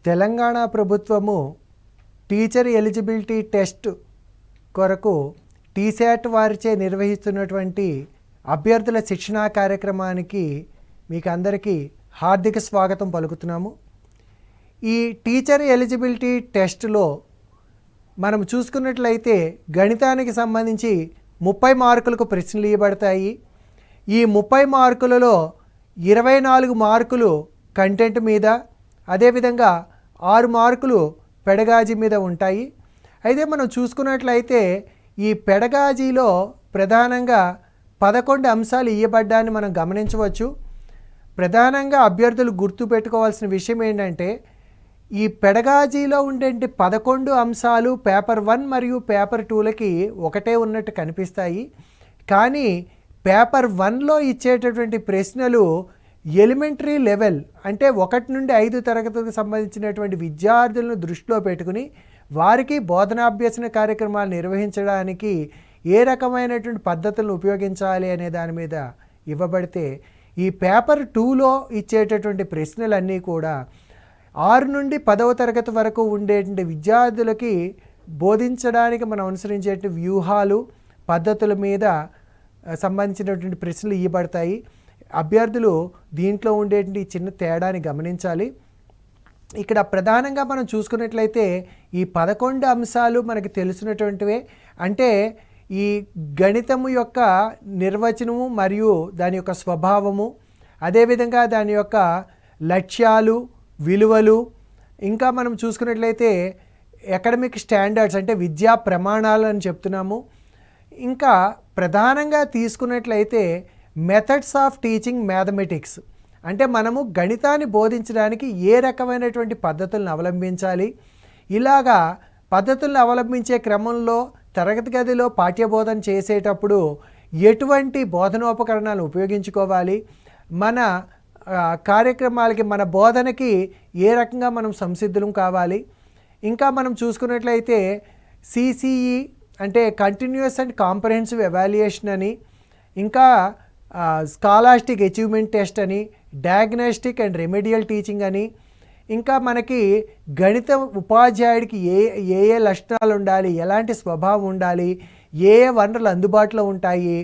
తెలంగాణ ప్రభుత్వము teacher eligibility test కొరకు టీశాట్ వారిచే నిర్వహిస్తున్నటువంటి అభ్యర్థుల శిక్షణా కార్యక్రమానికి మీకు అందరికీ హార్దిక స్వాగతం పలుకుతున్నాము. ఈ టీచర్ ఎలిజిబిలిటీ టెస్ట్లో మనం చూసుకున్నట్లయితే గణితానికి సంబంధించి 30 మార్కులకు ప్రశ్నలు ఇవ్వబడతాయి. ఈ 30 మార్కులలో 24 మార్కులు కంటెంట్ మీద, అదేవిధంగా 6 మార్కులు పెడగాజీ మీద ఉంటాయి. అయితే మనం చూసుకున్నట్లయితే ఈ పెడగాజీలో ప్రధానంగా 11 అంశాలు ఇవ్వబడ్డాన్ని మనం గమనించవచ్చు. ప్రధానంగా అభ్యర్థులు గుర్తుపెట్టుకోవాల్సిన విషయం ఏంటంటే ఈ పెడగాజీలో ఉండే 11 అంశాలు పేపర్ 1 మరియు పేపర్ 2లకి ఒకటే ఉన్నట్టు కనిపిస్తాయి. కానీ పేపర్ 1లో ఇచ్చేటటువంటి ప్రశ్నలు ఎలిమెంటరీ లెవెల్ అంటే 1 నుండి 5 తరగతికి సంబంధించినటువంటి విద్యార్థులను దృష్టిలో పెట్టుకుని వారికి బోధనాభ్యసన కార్యక్రమాలు నిర్వహించడానికి ఏ రకమైనటువంటి పద్ధతులను ఉపయోగించాలి అనే దాని మీద ఇవ్వబడితే, ఈ పేపర్ 2లో ఇచ్చేటటువంటి ప్రశ్నలన్నీ కూడా 6 నుండి 10వ తరగతి వరకు ఉండేటువంటి విద్యార్థులకి బోధించడానికి మనం అనుసరించే వ్యూహాలు పద్ధతుల మీద సంబంధించినటువంటి ప్రశ్నలు ఇవ్వబడతాయి. అభ్యర్థులు దీంట్లో ఉండేటువంటి చిన్న తేడాని గమనించాలి. ఇక్కడ ప్రధానంగా మనం చూసుకున్నట్లయితే ఈ 11 అంశాలు మనకు తెలిసినటువంటివే. అంటే ఈ గణితము యొక్క నిర్వచనము మరియు దాని యొక్క స్వభావము, అదేవిధంగా దాని యొక్క లక్ష్యాలు, విలువలు, ఇంకా మనం చూసుకున్నట్లయితే అకాడమిక్ స్టాండర్డ్స్ అంటే విద్యా ప్రమాణాలు అని చెప్తున్నాము. ఇంకా ప్రధానంగా తీసుకున్నట్లయితే మెథడ్స్ ఆఫ్ టీచింగ్ మ్యాథమెటిక్స్ అంటే మనము గణితాన్ని బోధించడానికి ఏ రకమైనటువంటి పద్ధతులను అవలంబించాలి, ఇలాగా పద్ధతులను అవలంబించే క్రమంలో తరగతి గదిలో పాఠ్యబోధన చేసేటప్పుడు ఎటువంటి బోధనోపకరణాలు ఉపయోగించుకోవాలి, మన కార్యక్రమాలకి మన బోధనకి ఏ రకంగా మనం సంసిద్ధులం కావాలి. ఇంకా మనం చూసుకున్నట్లయితే సిసిఈ అంటే కంటిన్యూస్ అండ్ కాంప్రహెన్సివ్ ఎవాల్యుయేషన్ అని, ఇంకా స్కాలాస్టిక్ అచీవ్మెంట్ టెస్ట్ అని, డయాగ్నోస్టిక్ అండ్ రెమెడియల్ టీచింగ్ అని, ఇంకా మనకి గణిత ఉపాధ్యాయుడికి ఏ లక్షణాలు ఉండాలి, ఎలాంటి స్వభావం ఉండాలి, ఏ వనరులు అందుబాటులో ఉంటాయి,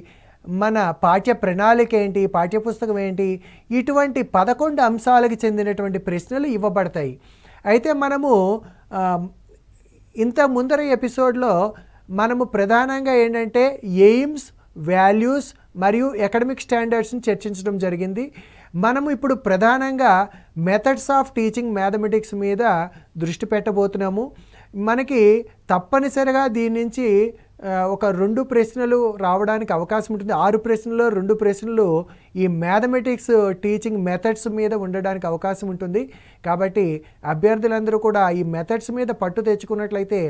మన పాఠ్య ప్రణాళిక ఏంటి, పాఠ్యపుస్తకం ఏంటి, ఇటువంటి 11 అంశాలకు చెందినటువంటి ప్రశ్నలు ఇవ్వబడతాయి. అయితే మనము ఇంత ముందర ఎపిసోడ్లో మనము ప్రధానంగా ఏంటంటే ఎయిమ్స్, వాల్యూస్ మరియు అకాడమిక్ స్టాండర్డ్స్ని చర్చించడం జరిగింది. మనము ఇప్పుడు ప్రధానంగా మెథడ్స్ ఆఫ్ టీచింగ్ మ్యాథమెటిక్స్ మీద దృష్టి పెట్టబోతున్నాము. మనకి తప్పనిసరిగా దీని నుంచి ఒక 2 ప్రశ్నలు రావడానికి అవకాశం ఉంటుంది. 6 ప్రశ్నల్లో 2 ప్రశ్నలు ఈ మ్యాథమెటిక్స్ టీచింగ్ మెథడ్స్ మీద ఉండడానికి అవకాశం ఉంటుంది. కాబట్టి అభ్యర్థులందరూ కూడా ఈ మెథడ్స్ మీద పట్టు తెచ్చుకున్నట్లయితే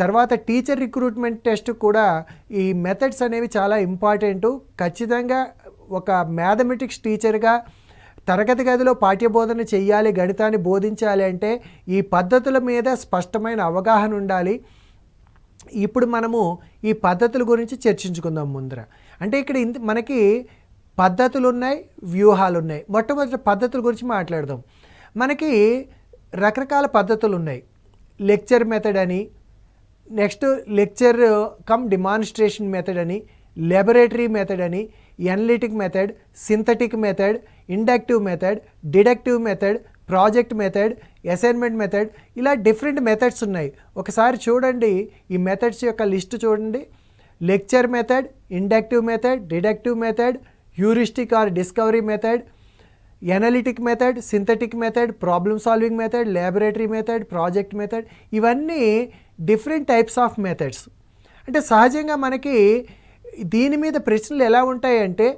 తర్వాత టీచర్ రిక్రూట్మెంట్ టెస్ట్ కూడా ఈ మెథడ్స్ అనేవి చాలా ఇంపార్టెంటు. ఖచ్చితంగా ఒక మ్యాథమెటిక్స్ టీచర్గా తరగతి గదిలో పాఠ్యబోధన చేయాలి, గణితాన్ని బోధించాలి అంటే ఈ పద్ధతుల మీద స్పష్టమైన అవగాహన ఉండాలి. ఇప్పుడు మనము ఈ పద్ధతుల గురించి చర్చించుకుందాం ముందర. అంటే ఇక్కడ మనకి పద్ధతులు ఉన్నాయి, వ్యూహాలు ఉన్నాయి. మొట్టమొదటి పద్ధతుల గురించి మాట్లాడదాం. మనకి రకరకాల పద్ధతులు ఉన్నాయి. లెక్చర్ మెథడ్ అని, next lecture cum demonstration method అని, లాబొరేటరీ మెథడ్ అని, analytic method, synthetic method, inductive method, deductive method, project method, assignment method, ఇలా డిఫరెంట్ మెథడ్స్ ఉన్నాయి. ఒకసారి చూడండి, ఈ మెథడ్స్ యొక్క లిస్ట్ చూడండి. Lecture method, inductive method, deductive method, heuristic or discovery method, analytic method, synthetic method, problem solving method, laboratory method, project method, ఇవన్నీ different types of methods. అంటే సహజంగా మనకి దీని మీద ప్రశ్నలు ఎలా ఉంటాయంటే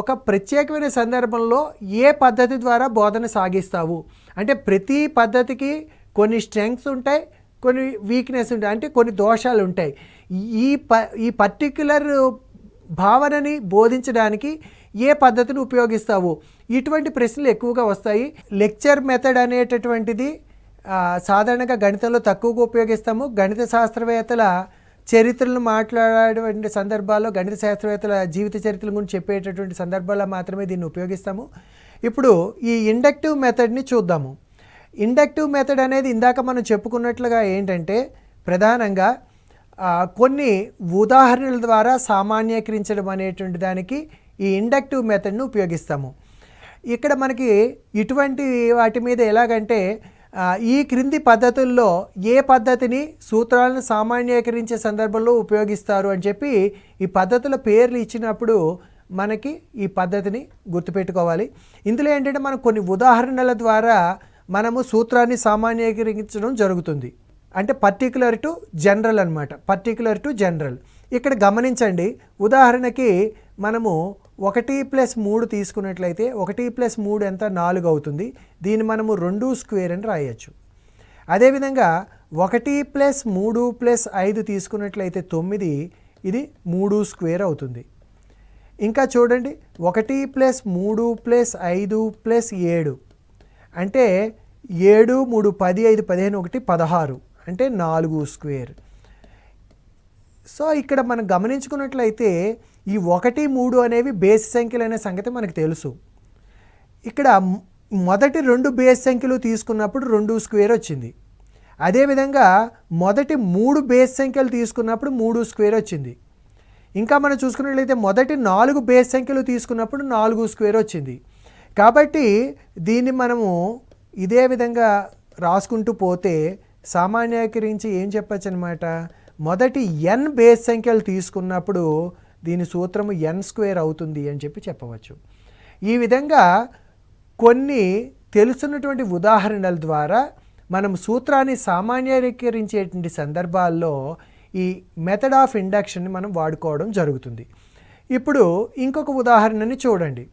ఒక ప్రత్యేకమైన సందర్భంలో ఏ పద్ధతి ద్వారా బోధన సాగిస్తావు అంటే ప్రతి పద్ధతికి కొన్ని స్ట్రెంగ్స్ ఉంటాయి, కొన్ని వీక్నెస్ ఉంటాయి, అంటే కొన్ని దోషాలు ఉంటాయి. ఈ పర్టిక్యులర్ భావనని బోధించడానికి ఏ పద్ధతిని ఉపయోగిస్తావు, ఇటువంటి ప్రశ్నలు ఎక్కువగా వస్తాయి. లెక్చర్ మెథడ్ అనేటటువంటిది సాధారణంగా గణితంలో తక్కువగా ఉపయోగిస్తాము. గణిత శాస్త్రవేత్తల చరిత్రలను మాట్లాడేటువంటి సందర్భాల్లో, గణిత శాస్త్రవేత్తల జీవిత చరిత్రల గురించి చెప్పేటటువంటి సందర్భాల్లో మాత్రమే దీన్ని ఉపయోగిస్తాము. ఇప్పుడు ఈ ఇండక్టివ్ మెథడ్ని చూద్దాము. ఇండక్టివ్ మెథడ్ అనేది ఇందాక మనం చెప్పుకున్నట్లుగా ఏంటంటే ప్రధానంగా కొన్ని ఉదాహరణల ద్వారా సామాన్యీకరించడం అనేటువంటి దానికి ఈ ఇండక్టివ్ మెథడ్ను ఉపయోగిస్తాము. ఇక్కడ మనకి ఇటువంటి వాటి మీద ఎలాగంటే ఈ క్రింది పద్ధతుల్లో ఏ పద్ధతిని సూత్రాలను సామాన్యీకరించే సందర్భంలో ఉపయోగిస్తారు అని చెప్పి ఈ పద్ధతుల పేర్లు ఇచ్చినప్పుడు మనకి ఈ పద్ధతిని గుర్తుపెట్టుకోవాలి. ఇందులో ఏంటంటే మనం కొన్ని ఉదాహరణల ద్వారా మనము సూత్రాన్ని సామాన్యీకరించడం జరుగుతుంది. అంటే పర్టికులర్ టు జనరల్ అనమాట, పర్టికులర్ టు జనరల్. ఇక్కడ గమనించండి, ఉదాహరణకి మనము 1+3 తీసుకున్నట్లయితే 1+3 ఎంత 4 అవుతుంది. దీన్ని మనము 2² అని రాయొచ్చు. అదేవిధంగా 1+3+5 తీసుకున్నట్లయితే 9, ఇది 3² అవుతుంది. ఇంకా చూడండి 1+3+5+7 అంటే 7, 3, 10, 5, 15, 1, 16 అంటే 4². సో ఇక్కడ మనం గమనించుకున్నట్లయితే ఈ 1, 3 అనేవి బేసి సంఖ్యలు అనే సంగతి మనకు తెలుసు. ఇక్కడ మొదటి 2 బేసి సంఖ్యలు తీసుకున్నప్పుడు 2² వచ్చింది. అదేవిధంగా మొదటి 3 బేసి సంఖ్యలు తీసుకున్నప్పుడు 3² వచ్చింది. ఇంకా మనం చూసుకున్నట్లయితే మొదటి 4 బేసి సంఖ్యలు తీసుకున్నప్పుడు 4² వచ్చింది. కాబట్టి దీన్ని మనము ఇదే విధంగా రాసుకుంటూ పోతే సామాన్యీకరించి ఏం చెప్పచ్చు అనమాట, మొదటి n బేస్ సంఖ్యలు తీసుకున్నప్పుడు దీని సూత్రము n² అవుతుంది అని చెప్పవచ్చు. ఈ విధంగా కొన్ని తెలుసున్నటువంటి ఉదాహరణల ద్వారా మనం సూత్రాన్ని సామాన్యీకరించేటువంటి సందర్భాల్లో ఈ మెథడ్ ఆఫ్ ఇండక్షన్ని మనం వాడుకోవడం జరుగుతుంది. ఇప్పుడు ఇంకొక ఉదాహరణని చూడండి.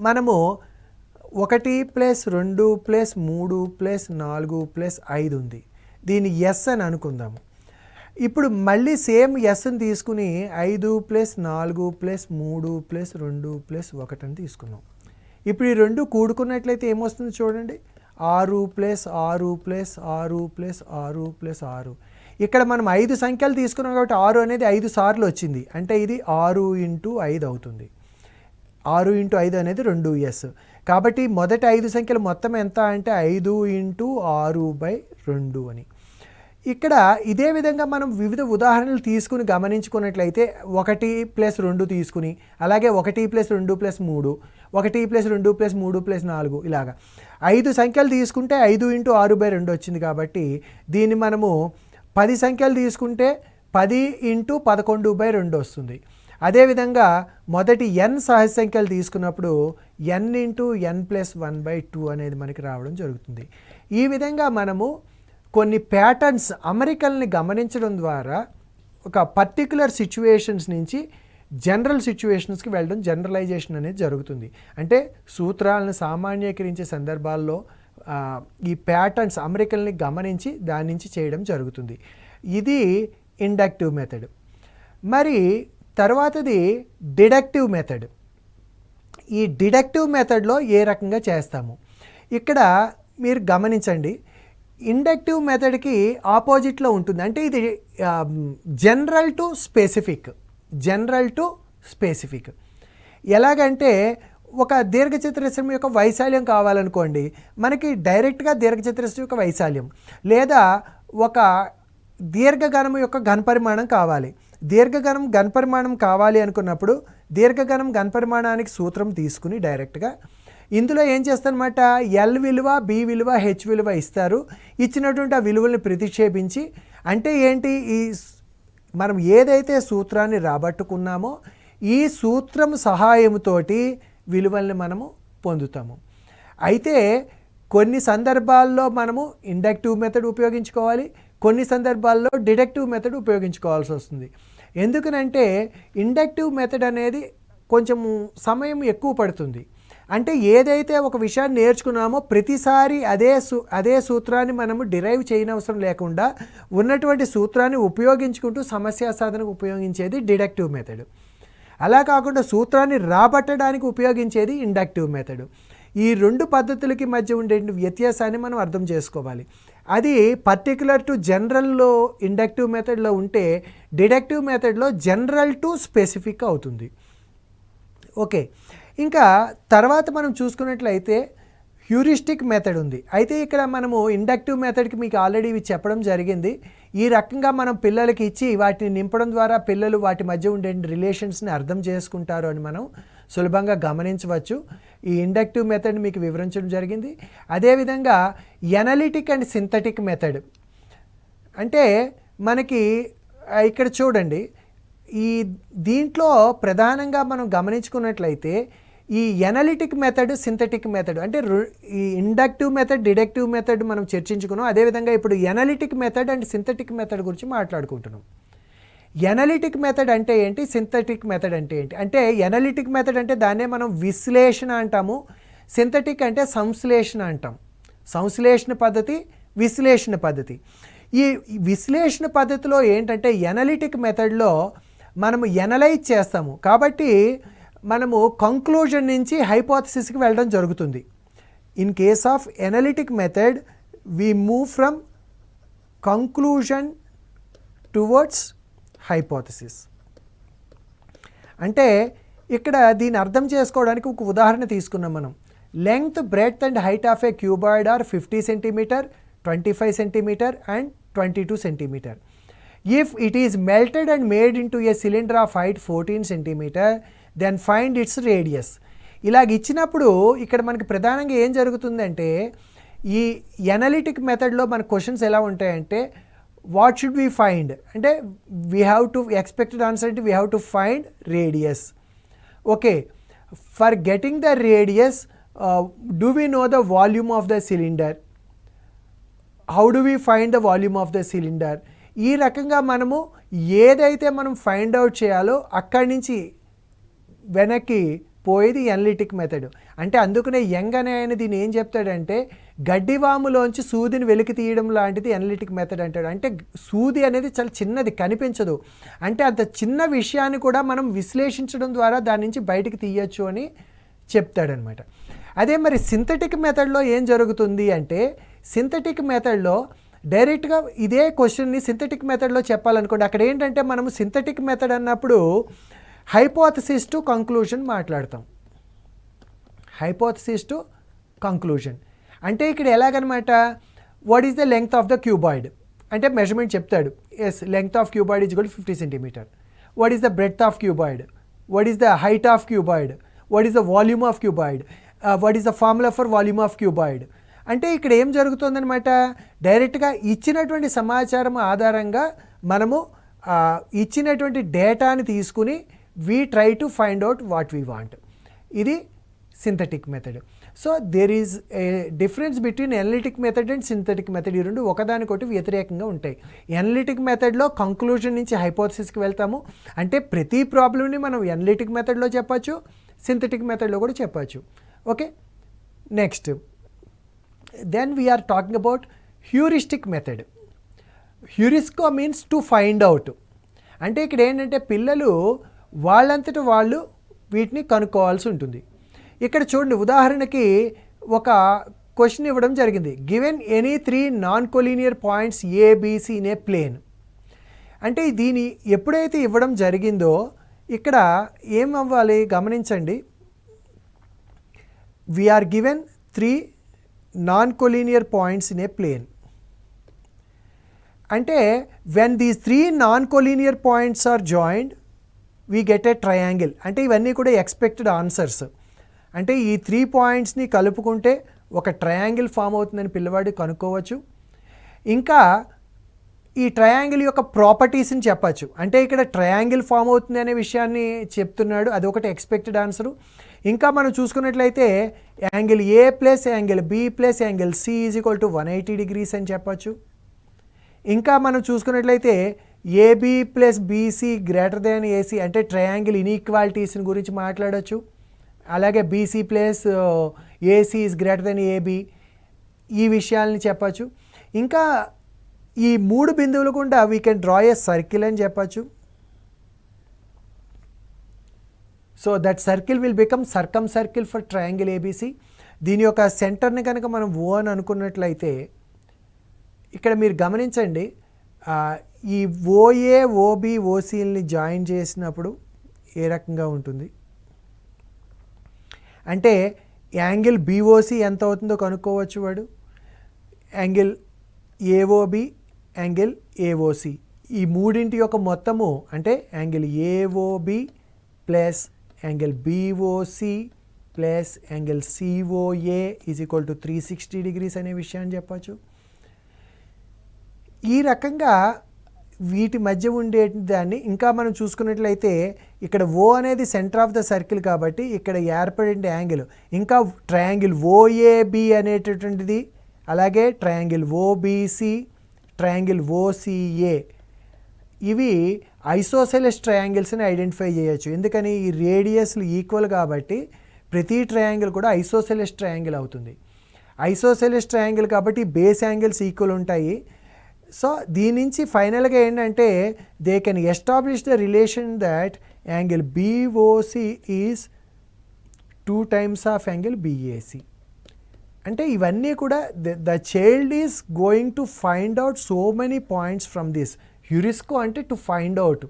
మనము 1+2+3+4+5 ఉంది. దీన్ని ఎస్ అని అనుకుందాము. ఇప్పుడు మళ్ళీ సేమ్ ఎస్ని తీసుకుని 5+4+3+2+1 అని తీసుకున్నాం. ఇప్పుడు ఈ రెండు కూడుకున్నట్లయితే ఏమొస్తుంది చూడండి, 6+6+6+6+6. ఇక్కడ మనం 5 సంఖ్యలు తీసుకున్నాం కాబట్టి 6 అనేది 5 సార్లు వచ్చింది. అంటే ఇది 6 × 5 అవుతుంది. 6 × 5 అనేది 2s. కాబట్టి మొదటి 5 సంఖ్యలు మొత్తం ఎంత అంటే 5 × 6/2 అని. ఇక్కడ ఇదే విధంగా మనం వివిధ ఉదాహరణలు తీసుకుని గమనించుకున్నట్లయితే 1+2 తీసుకుని, అలాగే 1+2+3, 1+2+3+4 ఇలాగా 5 సంఖ్యలు తీసుకుంటే 5 × 6/2 వచ్చింది. కాబట్టి దీన్ని మనము 10 సంఖ్యలు తీసుకుంటే 10 × 11/2 వస్తుంది. అదేవిధంగా మొదటి n సహజ సంఖ్యలు తీసుకున్నప్పుడు n × n+1/2 అనేది మనకి రావడం జరుగుతుంది. ఈ విధంగా మనము కొన్ని ప్యాటర్న్స్ అమరికల్ని గమనించడం ద్వారా ఒక పర్టికులర్ సిచ్యువేషన్స్ నుంచి జనరల్ సిచ్యువేషన్స్కి వెళ్ళడం, జనరలైజేషన్ అనేది జరుగుతుంది. అంటే సూత్రాలను సామాన్యీకరించే సందర్భాల్లో ఈ ప్యాటర్న్స్ అమరికల్ని గమనించి దాని నుంచి చేయడం జరుగుతుంది. ఇది ఇండక్టివ్ మెథడ్. మరి తర్వాతది డిడక్టివ్ మెథడ్. ఈ డిడక్టివ్ మెథడ్లో ఏ రకంగా చేస్తాము ఇక్కడ మీరు గమనించండి. ఇండక్టివ్ మెథడ్కి ఆపోజిట్లో ఉంటుంది. అంటే ఇది జనరల్ టు స్పెసిఫిక్. ఎలాగంటే ఒక దీర్ఘచతురస్రం యొక్క వైశాల్యం కావాలనుకోండి, మనకి డైరెక్ట్గా దీర్ఘచతురస్రం యొక్క వైశాల్యం, లేదా ఒక దీర్ఘఘనం యొక్క ఘనపరిమాణం కావాలి. దీర్ఘఘనం ఘనపరిమాణం కావాలి అనుకున్నప్పుడు దీర్ఘఘనం ఘనపరిమాణానికి సూత్రం తీసుకుని డైరెక్ట్గా ఇందులో ఏం చేస్తారన్నమాట, ఎల్ విలువ, బి విలువ, హెచ్ విలువ ఇస్తారు. ఇచ్చినటువంటి ఆ విలువల్ని ప్రతిక్షేపించి, అంటే ఏంటి, ఈ మనం ఏదైతే సూత్రాన్ని రాబట్టుకున్నామో ఈ సూత్రం సహాయంతోటి విలువల్ని మనము పొందుతాము. అయితే కొన్ని సందర్భాల్లో మనము ఇండక్టివ్ మెథడ్ ఉపయోగించుకోవాలి, కొన్ని సందర్భాల్లో డిడక్టివ్ మెథడ్ ఉపయోగించుకోవాల్సి వస్తుంది. ఎందుకనంటే ఇండక్టివ్ మెథడ్ అనేది కొంచెం సమయం ఎక్కువ పడుతుంది. అంటే ఏదైతే ఒక విషయాన్ని నేర్చుకున్నామో ప్రతిసారి అదే సూత్రాన్ని మనము డిరైవ్ చేయనవసరం లేకుండా ఉన్నటువంటి సూత్రాన్ని ఉపయోగించుకుంటూ సమస్యా సాధనకు ఉపయోగించేది డిడక్టివ్ మెథడ్. అలా కాకుండా సూత్రాన్ని రాబట్టడానికి ఉపయోగించేది ఇండక్టివ్ మెథడ్. ఈ రెండు పద్ధతులకి మధ్య ఉండే వ్యత్యాసాన్ని మనం అర్థం చేసుకోవాలి. అది పర్టికులర్ టు జనరల్లో ఇండక్టివ్ మెథడ్లో ఉంటే డిడక్టివ్ మెథడ్లో జనరల్ టు స్పెసిఫిక్ అవుతుంది. ఓకే, ఇంకా తర్వాత మనం చూసుకున్నట్లయితే హ్యూరిస్టిక్ మెథడ్ ఉంది. అయితే ఇక్కడ మనము ఇండక్టివ్ మెథడ్కి మీకు ఆల్రెడీ ఇవి చెప్పడం జరిగింది. ఈ రకంగా మనం పిల్లలకి ఇచ్చి వాటిని నింపడం ద్వారా పిల్లలు వాటి మధ్య ఉండే రిలేషన్స్ని అర్థం చేసుకుంటారు అని మనం సులభంగా గమనించవచ్చు. ఈ ఇండక్టివ్ మెథడ్ మీకు వివరించడం జరిగింది. అదేవిధంగా ఎనలిటిక్ అండ్ సింథటిక్ మెథడ్ అంటే మనకి ఇక్కడ చూడండి, ఈ దీంట్లో ప్రధానంగా మనం గమనించుకున్నట్లయితే ఈ ఎనలిటిక్ మెథడ్, సింథటిక్ మెథడ్ అంటే ఈ ఇండక్టివ్ మెథడ్, డిడక్టివ్ మెథడ్ మనం చర్చించుకున్నాం. అదేవిధంగా ఇప్పుడు analytic method and synthetic method గురించి మాట్లాడుకుంటున్నాం. ఎనలిటిక్ మెథడ్ అంటే ఏంటి, సింథటిక్ మెథడ్ అంటే ఏంటి అంటే ఎనలిటిక్ మెథడ్ అంటే దాన్నే మనం విశ్లేషణ అంటాము, సింథటిక్ అంటే సంశ్లేషణ అంటాం. సంశ్లేషణ పద్ధతి, విశ్లేషణ పద్ధతి. ఈ విశ్లేషణ పద్ధతిలో ఏంటంటే ఎనలిటిక్ మెథడ్లో మనము ఎనలైజ్ చేస్తాము కాబట్టి మనము కంక్లూజన్ నుంచి హైపోథసిస్కి వెళ్ళడం జరుగుతుంది. In case of analytic method we move from conclusion towards hypothesis. అంటే ఇక్కడ దీన్ని అర్థం చేసుకోవడానికి ఒక ఉదాహరణ తీసుకున్నాం మనం. Length, breadth and height of a cuboid are 50 centimetre, 25 centimetre and 22 centimetre. If it is melted and made into a cylinder of height 14 centimetre, then find its radius. ఇలాగ ఇచ్చినప్పుడు ఇక్కడ మనకి ప్రధానంగా ఏం జరుగుతుందంటే ఈ ఎనలిటిక్ మెథడ్లో మన క్వశ్చన్స్ ఎలా ఉంటాయంటే వాట్ షుడ్ వి ఫైండ్ అంటే we have to expected answer అంటే we have to find radius. Okay, for getting the radius do we know the volume of the cylinder, how do we find the volume of the cylinder. ఈ రకంగా మనము ఏదైతే మనం find out చేయాలో అక్కడి నుంచి వెనక్కి పోయేది ఎనలిటిక్ మెథడ్. అంటే అందుకనే యంగ్ అనే ఆయన దీన్ని ఏం చెప్తాడంటే గడ్డివాములోంచి సూదిని వెలికి తీయడం లాంటిది ఎనలిటిక్ మెథడ్ అంటాడు. అంటే సూది అనేది చాలా చిన్నది, కనిపించదు. అంటే అంత చిన్న విషయాన్ని కూడా మనం విశ్లేషించడం ద్వారా దాని నుంచి బయటికి తీయచ్చు అని చెప్తాడనమాట. అదే మరి సింథటిక్ మెథడ్లో ఏం జరుగుతుంది అంటే సింథటిక్ మెథడ్లో డైరెక్ట్గా ఇదే క్వశ్చన్ని సింథటిక్ మెథడ్లో చెప్పాలనుకోండి. అక్కడ ఏంటంటే మనము సింథటిక్ మెథడ్ అన్నప్పుడు హైపోథసిస్ టు కంక్లూజన్ మాట్లాడతాం. హైపోథసిస్ టు కంక్లూజన్ అంటే ఇక్కడ ఎలాగనమాట, what is the length of the cuboid అంటే మెజర్మెంట్ చెప్తాడు. Yes, length of cuboid is equal to 50 centimetre. What is the breadth of cuboid, what is the height of cuboid, what is the volume of cuboid, what is the formula for volume of cuboid. అంటే ఇక్కడ ఏం జరుగుతుందనమాట, డైరెక్ట్గా ఇచ్చినటువంటి సమాచారం ఆధారంగా మనము ఇచ్చినటువంటి డేటాని తీసుకుని we try to find out what we want. ఇది synthetic method. So there is a difference between analytic method and synthetic method. ఈ రెండు ఒకదానికొకటి వ్యతిరేకంగా ఉంటాయి. ఎనలిటిక్ మెథడ్లో కంక్లూజన్ నుంచి హైపోథసిస్కి వెళ్తాము. అంటే ప్రతి ప్రాబ్లమ్ని మనం ఎనలిటిక్ మెథడ్లో చెప్పచ్చు, సింథటిక్ మెథడ్లో కూడా చెప్పచ్చు. Okay, next then we are talking about heuristic method. Heurisko means to find out. అంటే ఇక్కడ ఏంటంటే పిల్లలు వాళ్ళంతట వాళ్ళు వీటిని కనుక్కోవాల్సి ఉంటుంది. ఇక్కడ చూడండి, ఉదాహరణకి ఒక క్వశ్చన్ ఇవ్వడం జరిగింది. Given any 3 non collinear points ABC in a plane. అంటే దీని ఎప్పుడైతే ఇవ్వడం జరిగిందో ఇక్కడ ఏం అవ్వాలి గమనించండి. We are given 3 non-collinear points in a plane. అంటే when these 3 non-collinear points are joined we get a triangle. అంటే ఇవన్నీ కూడా ఎక్స్పెక్టెడ్ ఆన్సర్స్. అంటే ఈ 3 పాయింట్స్ని కలుపుకుంటే ఒక ట్రయాంగిల్ ఫామ్ అవుతుందని పిల్లవాడు కనుక్కోవచ్చు. ఇంకా ఈ ట్రయాంగిల్ యొక్క ప్రాపర్టీస్ని చెప్పచ్చు. అంటే ఇక్కడ ట్రయాంగిల్ ఫామ్ అవుతుంది అనే విషయాన్ని చెప్తున్నాడు, అది ఒకటి ఎక్స్పెక్టెడ్ ఆన్సరు. ఇంకా మనం చూసుకున్నట్లయితే angle A plus angle B plus angle C is equal to 180 degrees అని చెప్పచ్చు. ఇంకా మనం చూసుకున్నట్లయితే AB plus BC greater than AC అంటే ట్రయాంగిల్ ఇన్ఈక్వాలిటీస్ని గురించి మాట్లాడచ్చు. అలాగే BC plus AC is greater than AB, ఈ విషయాలని చెప్పచ్చు. ఇంకా ఈ 3 బిందువులు గుండా we can draw a circle అని చెప్పచ్చు. So that circle will become circumcircle for triangle ABC. దీని యొక్క సెంటర్ని కనుక మనం ఓ అని అనుకున్నట్లయితే ఇక్కడ మీరు గమనించండి, ఈ ఓఏ ఓబి ఓసీల్ని జాయిన్ చేసినప్పుడు ఏ రకంగా ఉంటుంది అంటే యాంగిల్ బీఓసి ఎంత అవుతుందో కనుక్కోవచ్చు వాడు. యాంగిల్ ఏఓబి, యాంగిల్ ఏఓసి, ఈ మూడింటి యొక్క మొత్తము అంటే angle AOB plus angle BOC plus angle COA is equal to 360 degrees అనే విషయాన్ని చెప్పచ్చు. ఈ రకంగా వీటి మధ్య ఉండే దాన్ని ఇంకా మనం చూసుకున్నట్లయితే ఇక్కడ ఓ అనేది సెంటర్ ఆఫ్ ద సర్కిల్ కాబట్టి ఇక్కడ ఏర్పడే యాంగిల్, ఇంకా ట్రయాంగిల్ ఓఏబి అనేటటువంటిది, అలాగే ట్రయాంగిల్ ఓబిసి, ట్రయాంగిల్ ఓసిఏ, ఇవి ఐసోసెలస్ ట్రయాంగిల్స్ని ఐడెంటిఫై చేయొచ్చు. ఎందుకని ఈ రేడియస్లు ఈక్వల్ కాబట్టి ప్రతి ట్రయాంగిల్ కూడా ఐసోసెలస్ ట్రయాంగిల్ అవుతుంది. ఐసోసెలస్ ట్రయాంగిల్ కాబట్టి బేస్ యాంగిల్స్ ఈక్వల్ ఉంటాయి. సో దీని నుంచి ఫైనల్గా ఏంటంటే they can establish the relation that angle BOC is 2 times of angle BAC. అంటే ఇవన్నీ కూడా the child is going to find out so many points from this. Heurisko అంటే to find out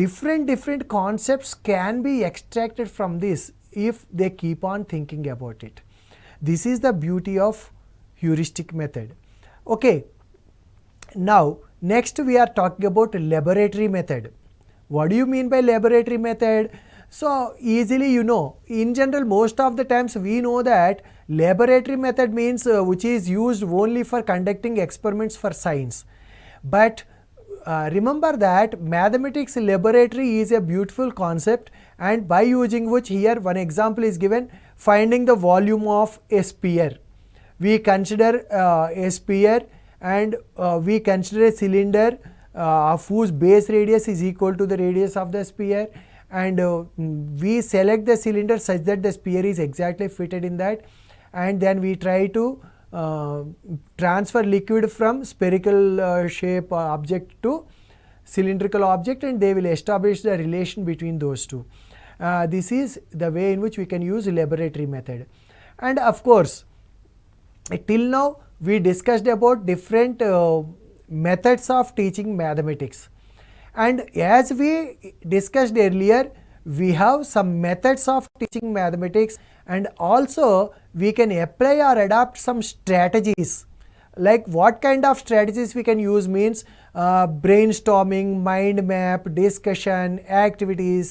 different concepts can be extracted from this if they keep on thinking about it. This is the beauty of heuristic method. Okay, now next we are talking about laboratory method. What do you mean by laboratory method? So easily you know, in general most of the times we know that laboratory method means which is used only for conducting experiments for science. But remember that mathematics laboratory is a beautiful concept, and by using which, here one example is given, finding the volume of a sphere. We consider a sphere and we consider a cylinder of whose base radius is equal to the radius of the sphere, and we select the cylinder such that the sphere is exactly fitted in that, and then we try to transfer liquid from spherical shape object to cylindrical object, and they will establish the relation between those two. This is the way in which we can use laboratory method. And of course till now we discussed about different methods of teaching mathematics, and as we discussed earlier, we have some methods of teaching mathematics, and also we can apply or adopt some strategies. Like what kind of strategies we can use means brainstorming, mind map, discussion, activities,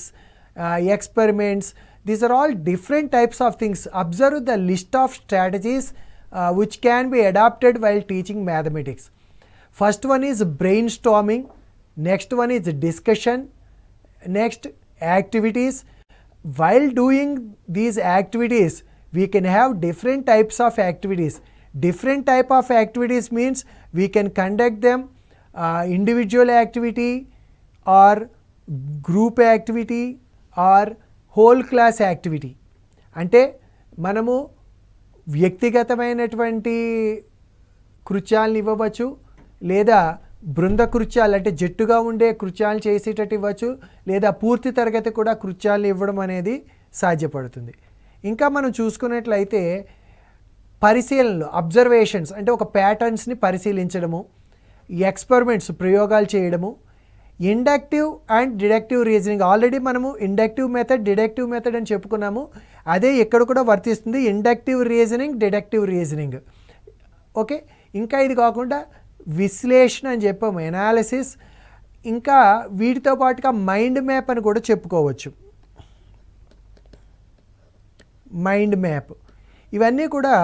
experiments. These are all different types of things. Observe the list of strategies which can be adopted while teaching mathematics. First one is brainstorming, next one is discussion, next activities. While doing these activities we can have different types of activities. Different type of activities means we can conduct them individual activity or group activity or whole class activity. అంటే మనము వ్యక్తిగతమైనటువంటి కృత్యాలను ఇవ్వవచ్చు, లేదా బృంద కృత్యాలు అంటే జట్టుగా ఉండే కృత్యాలు చేసేటట్టు ఇవ్వచ్చు, లేదా పూర్తి తరగతి కూడా కృత్యాలను ఇవ్వడం అనేది సాధ్యపడుతుంది. ఇంకా మనం చూసుకున్నట్లయితే పరిశీలనలు, అబ్జర్వేషన్స్ అంటే ఒక ప్యాటర్న్స్ని పరిశీలించడము, ఎక్స్పెరిమెంట్స్ ప్రయోగాలు చేయడము, inductive and deductive reasoning. Already మనము ఇండక్టివ్ మెథడ్, డిడక్టివ్ మెథడ్ అని చెప్పుకున్నాము, అదే ఇక్కడ కూడా వర్తిస్తుంది, inductive reasoning, deductive reasoning. Okay, ఇంకా ఇది కాకుండా విశ్లేషణ అని చెప్పాము, ఎనాలిసిస్. ఇంకా వీటితో పాటుగా మైండ్ మ్యాప్ అని కూడా చెప్పుకోవచ్చు. మైండ్ మ్యాప్, ఇవన్నీ కూడా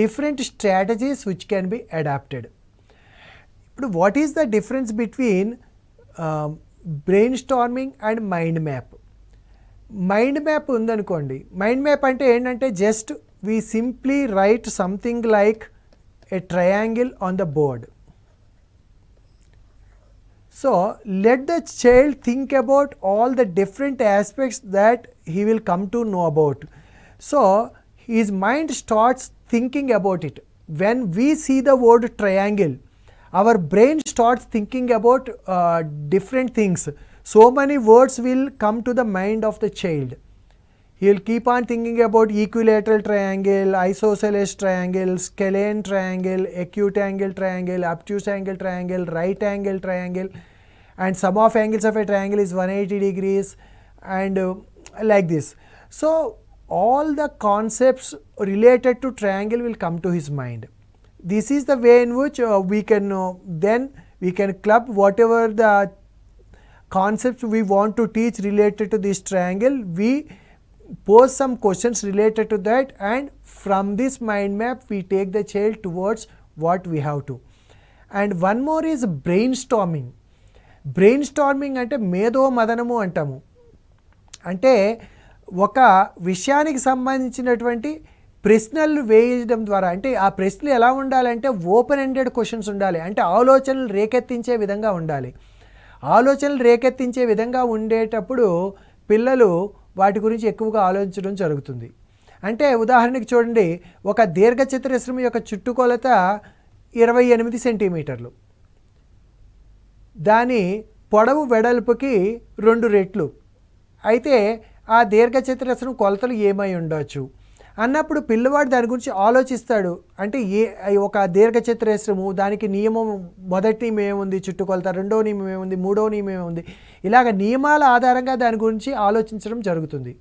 different strategies which can be adapted. ఇప్పుడు what is the difference between brainstorming and mind map? Mind map ఉందనుకోండి, మైండ్ మ్యాప్ అంటే ఏంటంటే just we simply write something like a triangle on the board. So let the child think about all the different aspects that he will come to know about. So his mind starts thinking about it. When we see the word triangle, our brain starts thinking about different things. So many words will come to the mind of the child. He will keep on thinking about equilateral triangle, isosceles triangle, scalene triangle, acute angle triangle, obtuse angle triangle, right angle triangle, and sum of angles of a triangle is 180 degrees, and like this. So all the concepts related to triangle will come to his mind. This is the way in which we can then we can club whatever the concepts we want to teach related to this triangle. We pose some questions related to that, and from this mind map we take the child towards what we have to. And one more is brainstorming. బ్రెయిన్స్టార్మింగ్ అంటే మేధో మదనము అంటాము. అంటే ఒక విషయానికి సంబంధించినటువంటి ప్రశ్నలు వేయడం ద్వారా, అంటే ఆ ప్రశ్నలు ఎలా ఉండాలంటే ఓపెన్ ఎండెడ్ క్వశ్చన్స్ ఉండాలి, అంటే ఆలోచనలు రేకెత్తించే విధంగా ఉండాలి. ఆలోచనలు రేకెత్తించే విధంగా ఉండేటప్పుడు పిల్లలు వాటి గురించి ఎక్కువగా ఆలోచించడం జరుగుతుంది. అంటే ఉదాహరణకి చూడండి, ఒక దీర్ఘచతురస్రం యొక్క చుట్టుకొలత 28 సెంటీమీటర్లు, దాని పొడవు వెడల్పుకి 2 రెట్లు. అయితే ఆ దీర్ఘచతురస్రం కొలతలు ఏమై ఉండొచ్చు అన్నప్పుడు పిల్లవాడు దాని గురించి ఆలోచిస్తాడు. అంటే ఒక దీర్ఘచతురస్రము, దానికి నియమం, మొదటి నియమం ఏముంది చుట్టుకొలత, రెండో నియమం ఏముంది, మూడో నియమం ఏముంది, ఇలాగ నియమాల ఆధారంగా దాని గురించి ఆలోచించడం జరుగుతుంది.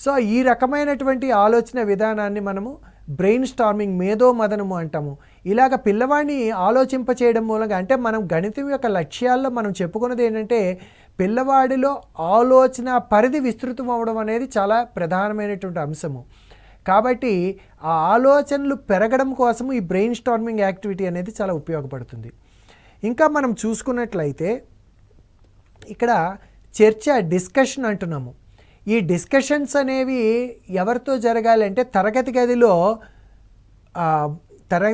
సో ఈ రకమైనటువంటి ఆలోచన విధానాన్ని మనము బ్రెయిన్ స్టార్మింగ్, మేధో మదనము అంటాము. ఇలాగ పిల్లవాడిని ఆలోచింపచేయడం మూలంగా, అంటే మనం గణితం యొక్క లక్ష్యాల్లో మనం చెప్పుకున్నది ఏంటంటే పిల్లవాడిలో ఆలోచన పరిధి విస్తృతం అవ్వడం అనేది చాలా ప్రధానమైనటువంటి అంశము. కాబట్టి ఆ ఆలోచనలు పెరగడం కోసము ఈ బ్రెయిన్ స్టార్మింగ్ యాక్టివిటీ అనేది చాలా ఉపయోగపడుతుంది. ఇంకా మనం చూసుకున్నట్లయితే ఇక్కడ చర్చ, డిస్కషన్ అంటున్నాము. ఈ డిస్కషన్స్ అనేవి ఎవరితో జరగాలి అంటే తరగతి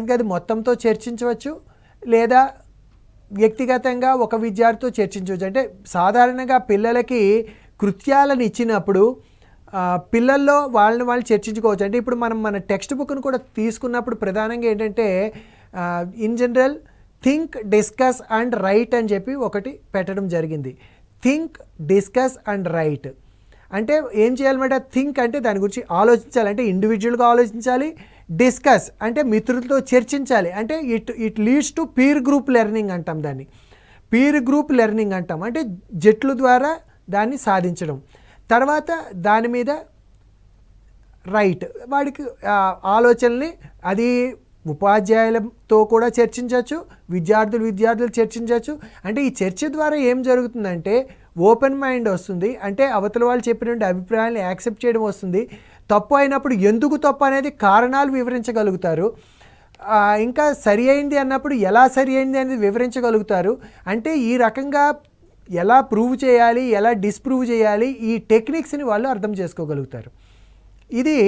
గది మొత్తంతో చర్చించవచ్చు, లేదా వ్యక్తిగతంగా ఒక విద్యార్థితో చర్చించవచ్చు. అంటే సాధారణంగా పిల్లలకి కృత్యాలను ఇచ్చినప్పుడు పిల్లల్లో వాళ్ళు చర్చించుకోవచ్చు. అంటే ఇప్పుడు మన టెక్స్ట్ బుక్ను కూడా తీసుకున్నప్పుడు ప్రధానంగా ఏంటంటే in general think, discuss and right అని చెప్పి ఒకటి పెట్టడం జరిగింది. థింక్, డిస్కస్ అండ్ రైట్ అంటే ఏం చేయాలన్నమాట, థింక్ అంటే దాని గురించి ఆలోచించాలి, అంటే ఇండివిజువల్గా ఆలోచించాలి. డిస్కస్ అంటే మిత్రులతో చర్చించాలి, అంటే it leads to peer group learning అంటాం దాన్ని. పీర్ గ్రూప్ లెర్నింగ్ అంటాం, అంటే జట్ల ద్వారా దాన్ని సాధించడం. తర్వాత దాని మీద రైట్, వాడికి ఆలోచనల్ని అది ఉపాధ్యాయులతో కూడా చర్చించవచ్చు, విద్యార్థులు చర్చించవచ్చు. అంటే ఈ చర్చ ద్వారా ఏం జరుగుతుందంటే ఓపెన్ మైండ్ వస్తుంది, అంటే అవతల వాళ్ళు చెప్పినటువంటి అభిప్రాయాన్ని యాక్సెప్ట్ చేయడం వస్తుంది. తప్పు అయినప్పుడు ఎందుకు తప్పు అనేది కారణాలు వివరించగలుగుతారు. ఇంకా సరి అయింది అన్నప్పుడు ఎలా సరి అయింది అనేది వివరించగలుగుతారు. అంటే ఈ రకంగా ఎలా ప్రూవ్ చేయాలి, ఎలా డిస్ప్రూవ్ చేయాలి, ఈ టెక్నిక్స్ని వాళ్ళు అర్థం చేసుకోగలుగుతారు. ఇది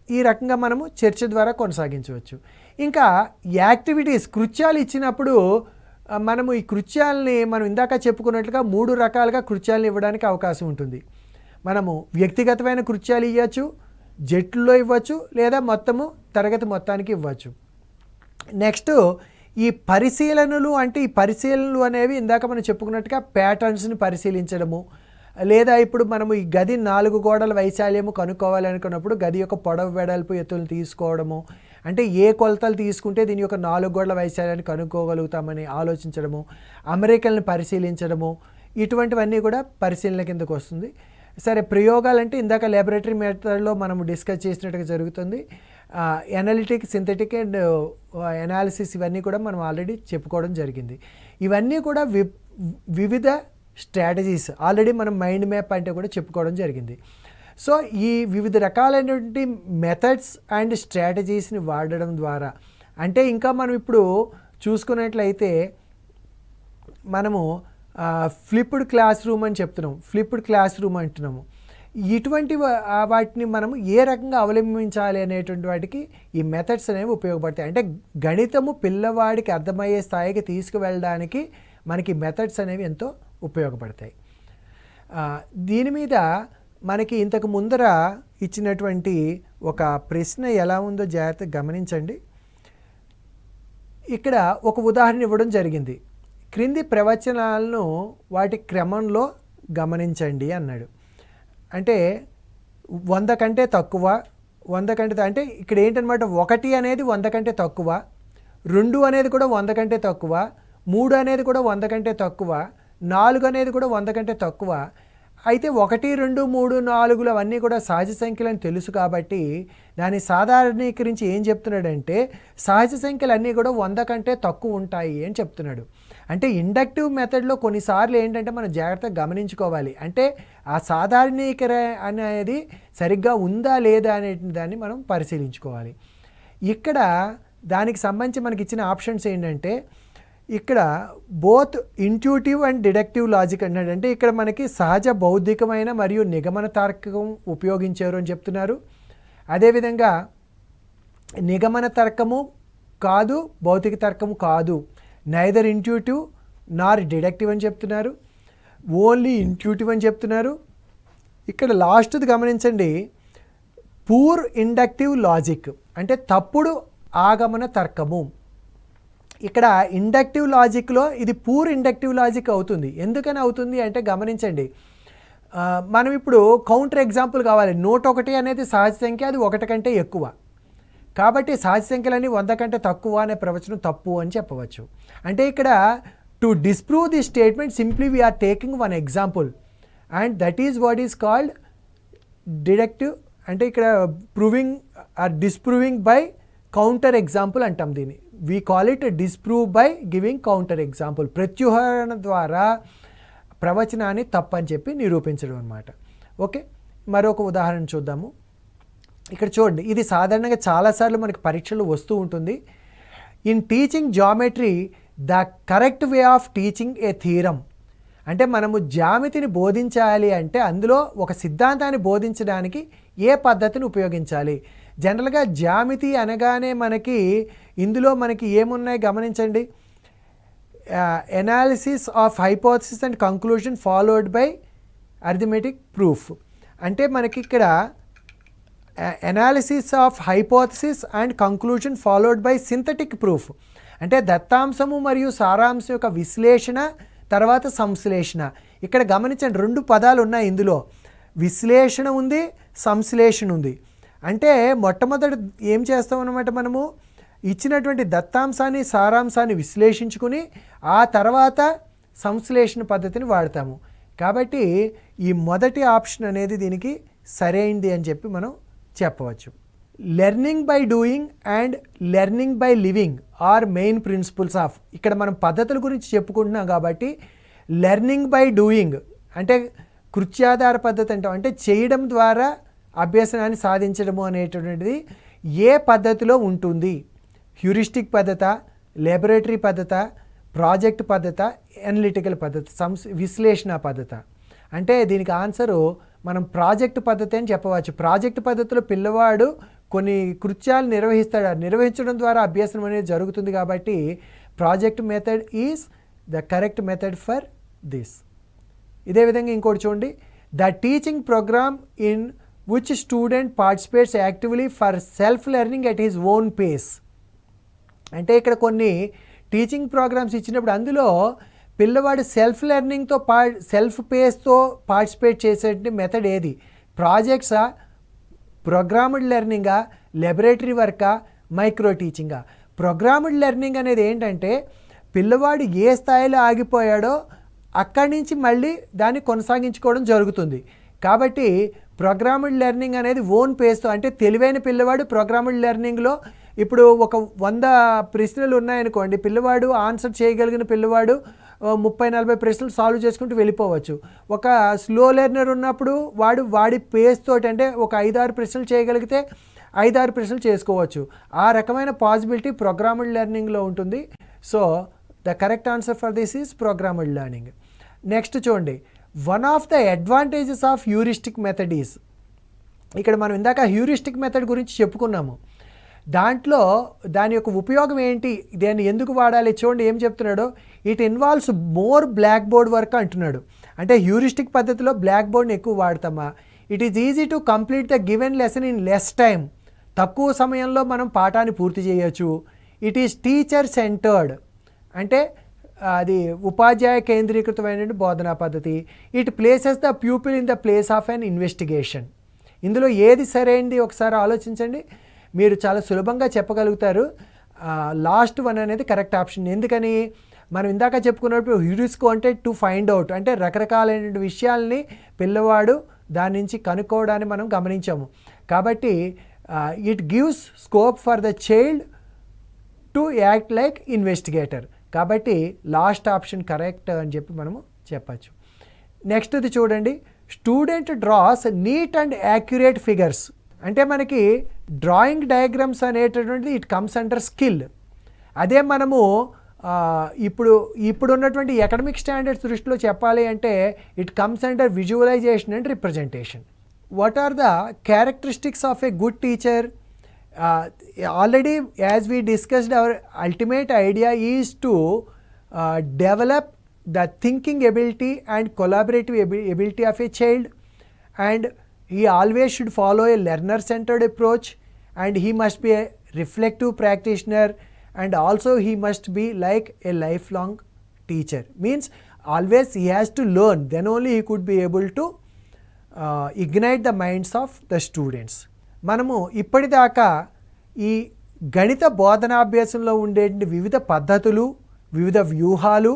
ఈ రకంగా మనము చర్చ ద్వారా కొనసాగించవచ్చు. ఇంకా యాక్టివిటీస్, కృత్యాలు ఇచ్చినప్పుడు మనము ఈ కృత్యాలని మనం ఇందాక చెప్పుకున్నట్లుగా 3 రకాలుగా కృత్యాలను ఇవ్వడానికి అవకాశం ఉంటుంది. మనము వ్యక్తిగతమైన కృత్యాలు ఇవ్వచ్చు, జట్టుల్లో ఇవ్వచ్చు, లేదా మొత్తము తరగతి మొత్తానికి ఇవ్వచ్చు. నెక్స్ట్ ఈ పరిశీలనలు, అంటే ఈ పరిశీలనలు అనేవి ఇందాక మనం చెప్పుకున్నట్టుగా ప్యాటర్న్స్ని పరిశీలించడము, లేదా ఇప్పుడు మనము ఈ గది 4 గోడల వైశాల్యము కనుక్కోవాలి అనుకున్నప్పుడు గది యొక్క పొడవు వెడల్పు ఎత్తులను తీసుకోవడము, అంటే ఏ కొలతలు తీసుకుంటే దీని యొక్క 4 గోడల వైశాల్యాన్ని కనుక్కోగలుగుతామని ఆలోచించడము, అమెరికల్ని పరిశీలించడము, ఇటువంటివన్నీ కూడా పరిశీలన కిందకు వస్తుంది. సరే, ప్రయోగాలంటే ఇందాక ల్యాబొరేటరీ మెథడ్లో మనము డిస్కస్ చేసినట్టుగా జరుగుతుంది. ఎనాలిటిక్, సింథటిక్ అండ్ ఎనాలిసిస్ ఇవన్నీ కూడా మనం ఆల్రెడీ చెప్పుకోవడం జరిగింది. ఇవన్నీ కూడా వివిధ స్ట్రాటజీస్ ఆల్రెడీ మనం మైండ్ మ్యాప్ అంటే కూడా చెప్పుకోవడం జరిగింది. సో ఈ వివిధ రకాలైనటువంటి మెథడ్స్ అండ్ స్ట్రాటజీస్ని వాడడం ద్వారా, అంటే ఇంకా మనం ఇప్పుడు చూసుకున్నట్లయితే మనము ఫ్లిప్డ్ క్లాస్ రూమ్ అని చెప్తున్నాం, ఫ్లిప్డ్ క్లాస్ రూమ్ అంటున్నాము. ఇటువంటి వాటిని మనము ఏ రకంగా అవలంబించాలి అనేటువంటి వాటికి ఈ మెథడ్స్ అనేవి ఉపయోగపడతాయి. అంటే గణితము పిల్లవాడికి అర్థమయ్యే స్థాయికి తీసుకువెళ్ళడానికి మనకి మెథడ్స్ అనేవి ఎంతో ఉపయోగపడతాయి. దీని మీద మనకి ఇంతకు ముందర ఇచ్చినటువంటి ఒక ప్రశ్న ఎలా ఉందో జాగ్రత్తగా గమనించండి. ఇక్కడ ఒక ఉదాహరణ ఇవ్వడం జరిగింది. క్రింది ప్రవచనాలను వాటి క్రమంలో గమనించండి అన్నాడు. అంటే 100 కంటే తక్కువ, 100 కంటే అంటే ఇక్కడ ఏంటనమాట, 1 అనేది 100 కంటే తక్కువ, 2 అనేది కూడా 100 కంటే తక్కువ, 3 అనేది కూడా 100 కంటే తక్కువ, 4 అనేది కూడా 100 కంటే తక్కువ అయితే 1, 2, 3, 4 అవన్నీ కూడా సహజ సంఖ్యలని తెలుసు కాబట్టి దాన్ని సాధారణీకరించి ఏం చెప్తున్నాడంటే సహజ సంఖ్యలు అన్నీ కూడా 100 కంటే తక్కువ ఉంటాయి అని చెప్తున్నాడు. అంటే ఇండక్టివ్ మెథడ్లో కొన్నిసార్లు ఏంటంటే మనం జాగ్రత్తగా గమనించుకోవాలి. అంటే ఆ సాధారణీకరణ అనేది సరిగ్గా ఉందా లేదా అనే దాన్ని మనం పరిశీలించుకోవాలి. ఇక్కడ దానికి సంబంధించి మనకి ఇచ్చిన ఆప్షన్స్ ఏంటంటే ఇక్కడ both intuitive and deductive logic అన్నాడు. అంటే ఇక్కడ మనకి సహజ బౌద్ధికమైన మరియు నిగమన తర్కం ఉపయోగించారు అని చెప్తున్నారు. అదేవిధంగా నిగమన తర్కము కాదు, భౌతిక తర్కము కాదు, నైదర్ ఇంట్యూటివ్ నార్ డిడక్టివ్ అని చెప్తున్నారు, ఓన్లీ ఇంట్యూటివ్ అని చెప్తున్నారు. ఇక్కడ లాస్ట్ది గమనించండి, పూర్ ఇండక్టివ్ లాజిక్ అంటే తప్పుడు ఆగమన తర్కము. ఇక్కడ ఇండక్టివ్ లాజిక్లో ఇది పూర్ ఇండక్టివ్ లాజిక్ అవుతుంది. ఎందుకని అవుతుంది అంటే గమనించండి, మనం ఇప్పుడు కౌంటర్ ఎగ్జాంపుల్ కావాలి. 101 అనేది సహజ సంఖ్య, అది 1 కంటే ఎక్కువ. కాబట్టి సహజ సంఖ్యలన్నీ 100 కంటే తక్కువ అనే ప్రవచనం తప్పు అని చెప్పవచ్చు. అంటే ఇక్కడ to disprove the statement simply we are taking one example and that is what is called deductive. అంటే ఇక్కడ proving or disproving by counter example అంటాం దీన్ని. We call it disprove by giving counter example. ప్రత్యుహరణ ద్వారా ప్రవచనాన్ని తప్పని చెప్పి నిరూపించడం అన్నమాట. ఓకే, మరొక ఉదాహరణ చూద్దాము. ఇక్కడ చూడండి, ఇది సాధారణంగా చాలాసార్లు మనకి పరీక్షలు వస్తూ ఉంటుంది. In teaching geometry the correct way of teaching A theorem. అంటే మనము జ్యామితిని బోధించాలి అంటే అందులో ఒక సిద్ధాంతాన్ని బోధించడానికి ఏ పద్ధతిని ఉపయోగించాలి. జనరల్గా జ్యామితి అనగానే మనకి ఇందులో మనకి ఏమున్నాయి గమనించండి, analysis of hypothesis and conclusion followed by arithmetic proof. అంటే మనకి ఇక్కడ analysis of hypothesis and conclusion followed by synthetic proof. అంటే దత్తాంశము మరియు సారాంశం యొక్క విశ్లేషణ తర్వాత సంశ్లేషణ. ఇక్కడ గమనించండి, 2 పదాలు ఉన్నాయి ఇందులో, విశ్లేషణ ఉంది, సంశ్లేషణ ఉంది. అంటే మొట్టమొదటి ఏం చేస్తాం అన్నమాట, మనము ఇచ్చినటువంటి దత్తాంశాన్ని సారాంశాన్ని విశ్లేషించుకుని ఆ తర్వాత సంశ్లేషణ పద్ధతిని వాడతాము. కాబట్టి ఈ మొదటి ఆప్షన్ అనేది దీనికి సరైనది అని చెప్పి మనం చెప్పవచ్చు. Learning by doing and learning by living are main principles of. ఇక్కడ మనం పద్ధతుల గురించి చెప్పుకుంటున్నాం కాబట్టి లెర్నింగ్ బై డూయింగ్ అంటే కృత్యాధార పద్ధతి అంటాం. అంటే చేయడం ద్వారా అభ్యసనాన్ని సాధించడము అనేటువంటిది ఏ పద్ధతిలో ఉంటుంది? హ్యూరిస్టిక్ పద్ధత, లాబొరేటరీ పద్ధత, ప్రాజెక్ట్ పద్ధత, అనలిటికల్ పద్ధతి, విశ్లేషణ పద్ధత. అంటే దీనికి ఆన్సరు మనం ప్రాజెక్ట్ పద్ధతి అని చెప్పవచ్చు. ప్రాజెక్ట్ పద్ధతిలో పిల్లవాడు కొన్ని కృత్యాలు నిర్వహించడం ద్వారా అభ్యాసం అనేది జరుగుతుంది. కాబట్టి project method is the correct method for this. ఇదే విధంగా ఇంకోటి చూడండి, the teaching programme in which student participates actively for self learning at his own pace. అంటే ఇక్కడ కొన్ని టీచింగ్ ప్రోగ్రామ్స్ ఇచ్చినప్పుడు అందులో పిల్లవాడు సెల్ఫ్ లెర్నింగ్తో సెల్ఫ్ పేస్తో పార్టిసిపేట్ చేసే మెథడ్ ఏది? ప్రాజెక్ట్సా, ప్రోగ్రామ్డ్ లెర్నింగా, లాబొరేటరీ వర్కా, మైక్రో టీచింగా? ప్రోగ్రామ్డ్ లెర్నింగ్ అనేది ఏంటంటే పిల్లవాడు ఏ స్థాయిలో ఆగిపోయాడో అక్కడి నుంచి మళ్ళీ దాన్ని కొనసాగించుకోవడం జరుగుతుంది. కాబట్టి ప్రోగ్రామ్డ్ లెర్నింగ్ అనేది ఓన్ పేస్తో, అంటే తెలివైన పిల్లవాడు ప్రోగ్రామ్డ్ లెర్నింగ్లో ఇప్పుడు ఒక 100 ప్రశ్నలు ఉన్నాయనుకోండి, పిల్లవాడు ఆన్సర్ చేయగలిగిన పిల్లవాడు 30-40 ప్రశ్నలు సాల్వ్ చేసుకుంటూ వెళ్ళిపోవచ్చు. ఒక స్లో లెర్నర్ ఉన్నప్పుడు వాడి పేస్ తోటి అంటే ఒక 5-6 ప్రశ్నలు చేయగలిగితే 5-6 ప్రశ్నలు చేసుకోవచ్చు. ఆ రకమైన పాసిబిలిటీ ప్రోగ్రామ్డ్ లెర్నింగ్లో ఉంటుంది. So the correct answer for this is programmed learning. Next చూడండి, one of the advantages of heuristic method is. ఇక్కడ మనం ఇందాక హ్యూరిస్టిక్ మెథడ్ గురించి చెప్పుకున్నాము. దాంట్లో దాని యొక్క ఉపయోగం ఏంటి, దాన్ని ఎందుకు వాడాలి చూడండి ఏం చెప్తున్నాడో. It involves more blackboard work అంటున్నాడు. అంటే హ్యూరిస్టిక్ పద్ధతిలో బ్లాక్ బోర్డ్ని ఎక్కువ వాడతామా? It is easy to complete the given lesson in less time. తక్కువ సమయంలో మనం పాఠాన్ని పూర్తి చేయొచ్చు. ఇట్ ఈజ్ టీచర్ సెంటర్డ్, అంటే అది ఉపాధ్యాయ కేంద్రీకృతమైన బోధనా పద్ధతి. It places the pupil in the place of an investigation. ఇందులో ఏది సరైనది ఒకసారి ఆలోచించండి, మీరు చాలా సులభంగా చెప్పగలుగుతారు. లాస్ట్ వన్ అనేది కరెక్ట్ ఆప్షన్. ఎందుకని? మనం ఇందాక చెప్పుకున్నప్పుడు హ్యూరిస్కో అంటే టు ఫైండ్ అవుట్, అంటే రకరకాలైన విషయాల్ని పిల్లవాడు దాని నుంచి కనుక్కోవడాన్ని మనం గమనించాము. కాబట్టి it gives scope for the child to act like investigator. కాబట్టి లాస్ట్ ఆప్షన్ కరెక్ట్ అని చెప్పి మనము చెప్పచ్చు. నెక్స్ట్ది చూడండి, student draws neat and accurate figures. అంటే మనకి డ్రాయింగ్ డయాగ్రామ్స్ అనేటటువంటిది ఇట్ కమ్స్ అండర్ స్కిల్. అదే మనము ఇప్పుడు ఉన్నటువంటి ఎకడమిక్ స్టాండర్డ్స్ దృష్టిలో చెప్పాలి అంటే it comes under visualisation and representation. What are the characteristics of a good teacher? Already as we discussed, our ultimate idea is to develop the thinking ability and collaborative ability of a child, and he always should follow a learner centered approach, and he must be a reflective practitioner, and also he must be like a lifelong teacher. Means always he has to learn, then only he could be able to ignite the minds of the students. మనము ఇప్పటిదాకా ఈ గణిత బోధనాభ్యాసంలో ఉండే వివిధ పద్ధతులు, వివిధ వ్యూహాలు,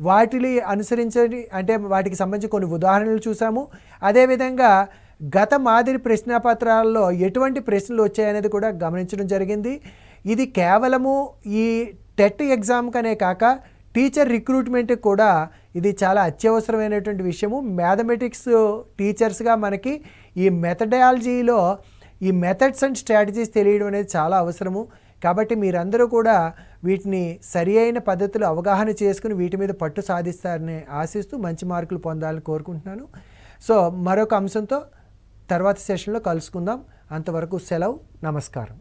వాటిని అనుసరించని అంటే వాటికి సంబంధించి కొన్ని ఉదాహరణలు చూసాము. అదేవిధంగా గత మాదిరి ప్రశ్నపత్రాల్లో ఎటువంటి ప్రశ్నలు వచ్చాయనేది కూడా గమనించడం జరిగింది. ఇది కేవలము ఈ టెట్ ఎగ్జామ్కనే కాక టీచర్ రిక్రూట్మెంట్కి కూడా ఇది చాలా అత్యవసరమైనటువంటి విషయము. మ్యాథమెటిక్స్ టీచర్స్గా మనకి ఈ మెథడాలజీలో ఈ మెథడ్స్ అండ్ స్ట్రాటజీస్ తెలియడం అనేది చాలా అవసరము. కాబట్టి మీరందరూ కూడా వీటిని సరి అయిన పద్ధతిలో అవగాహన చేసుకుని వీటి మీద పట్టు సాధిస్తారని ఆశిస్తూ మంచి మార్కులు పొందాలని కోరుకుంటున్నాను. సో మరొక అంశంతో తర్వాత సెషన్లో కలుసుకుందాం. అంతవరకు సెలవు, నమస్కారం.